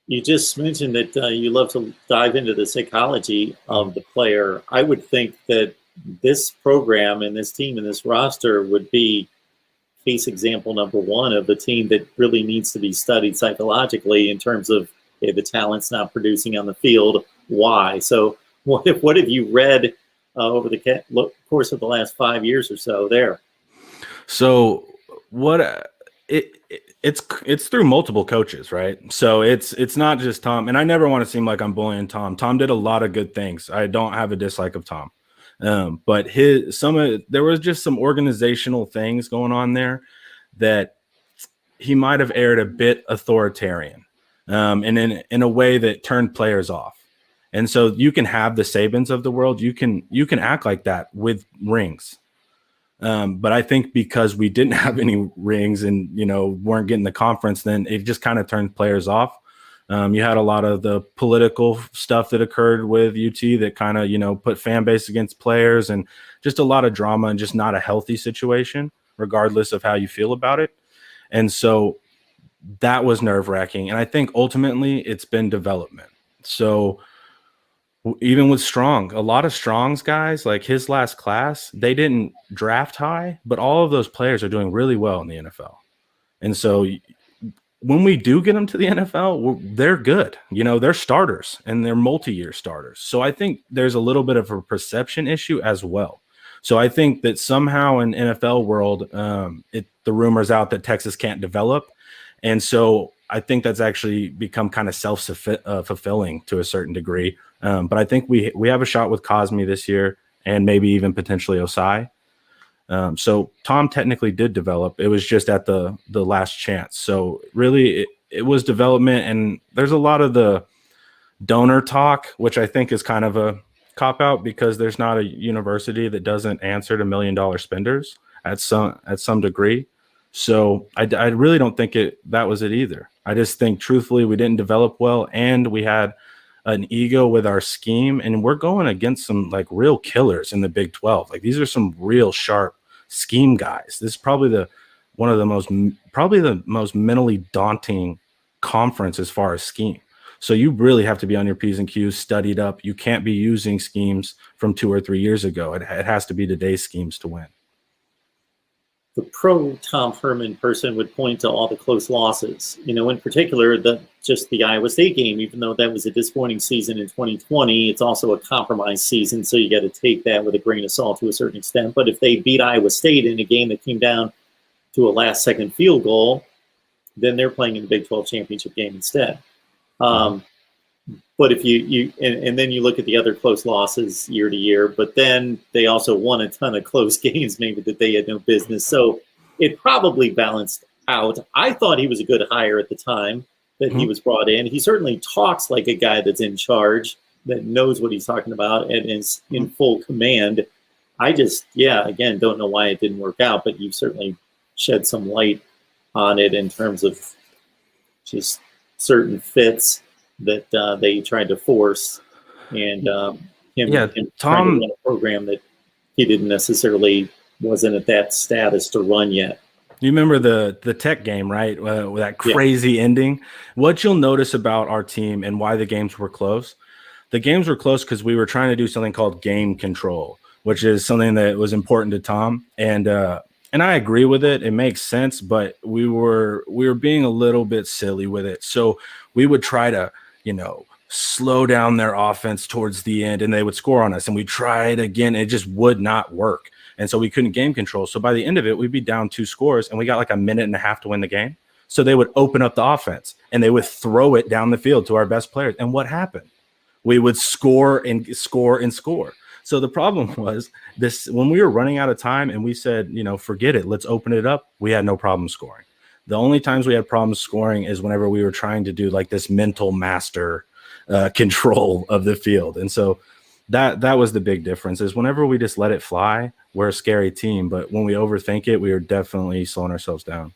You just mentioned that you love to dive into the psychology of the player. I would think that this program and this team and this roster would be case example number one of the team that really needs to be studied psychologically in terms of the talent's not producing on the field. Why? So, what have you read over the course of the last 5 years or so there? So what it's through multiple coaches, right? So it's not just Tom, and I never want to seem like I'm bullying Tom. Tom did a lot of good things. I don't have a dislike of Tom, but there was just some organizational things going on there that he might have aired a bit authoritarian, and in a way that turned players off. And so you can have the Sabans of the world, you can act like that with rings. But I think because we didn't have any rings and, weren't getting the conference, then it just kind of turned players off. You had a lot of the political stuff that occurred with UT that kind of, put fan base against players, and just a lot of drama and just not a healthy situation, regardless of how you feel about it. And so that was nerve-wracking. And I think ultimately it's been development. So even with Strong, a lot of Strong's guys, like his last class, they didn't draft high, but all of those players are doing really well in the NFL. And so when we do get them to the NFL, they're good. They're starters, and they're multi-year starters. So I think there's a little bit of a perception issue as well. So I think that somehow in NFL world, the rumor's out that Texas can't develop. And so I think that's actually become kind of self-fulfilling to a certain degree. But I think we have a shot with Cosme this year, and maybe even potentially Osai. So Tom technically did develop. It was just at the last chance. So really it was development, and there's a lot of the donor talk, which I think is kind of a cop-out, because there's not a university that doesn't answer to $1 million spenders at some degree. So I really don't think that was it either. I just think truthfully we didn't develop well, and we had an ego with our scheme, and we're going against some like real killers in the Big 12. Like, these are some real sharp scheme guys. This is probably the most mentally daunting conference as far as scheme. So you really have to be on your P's and Q's, studied up. You can't be using schemes from 2 or 3 years ago. It has to be today's schemes to win. The pro Tom Herman person would point to all the close losses. In particular, just the Iowa State game, even though that was a disappointing season in 2020, it's also a compromised season, so you got to take that with a grain of salt to a certain extent. But if they beat Iowa State in a game that came down to a last-second field goal, then they're playing in the Big 12 championship game instead. But if and then you look at the other close losses year to year, but then they also won a ton of close games maybe that they had no business. So it probably balanced out. I thought he was a good hire at the time that he was brought in. He certainly talks like a guy that's in charge, that knows what he's talking about and is in full command. I just, again, don't know why it didn't work out, but you've certainly shed some light on it in terms of just certain fits that they tried to force, and him trying to run a program that he didn't necessarily wasn't at that status to run yet. You remember the Tech game, right? With that crazy ending. What you'll notice about our team and why the games were close. The games were close because we were trying to do something called game control, which is something that was important to Tom. And I agree with it. It makes sense, but we were being a little bit silly with it. So we would try to, slow down their offense towards the end, and they would score on us. And we tried again. It just would not work. And so we couldn't game control. So by the end of it, we'd be down 2 scores, and we got like a minute and a half to win the game. So they would open up the offense, and they would throw it down the field to our best players. And what happened? We would score and score and score. So the problem was this: when we were running out of time and we said, forget it, let's open it up, we had no problem scoring. The only times we had problems scoring is whenever we were trying to do like this mental master control of the field. And so that was the big difference, is whenever we just let it fly, we're a scary team. But when we overthink it, we are definitely slowing ourselves down.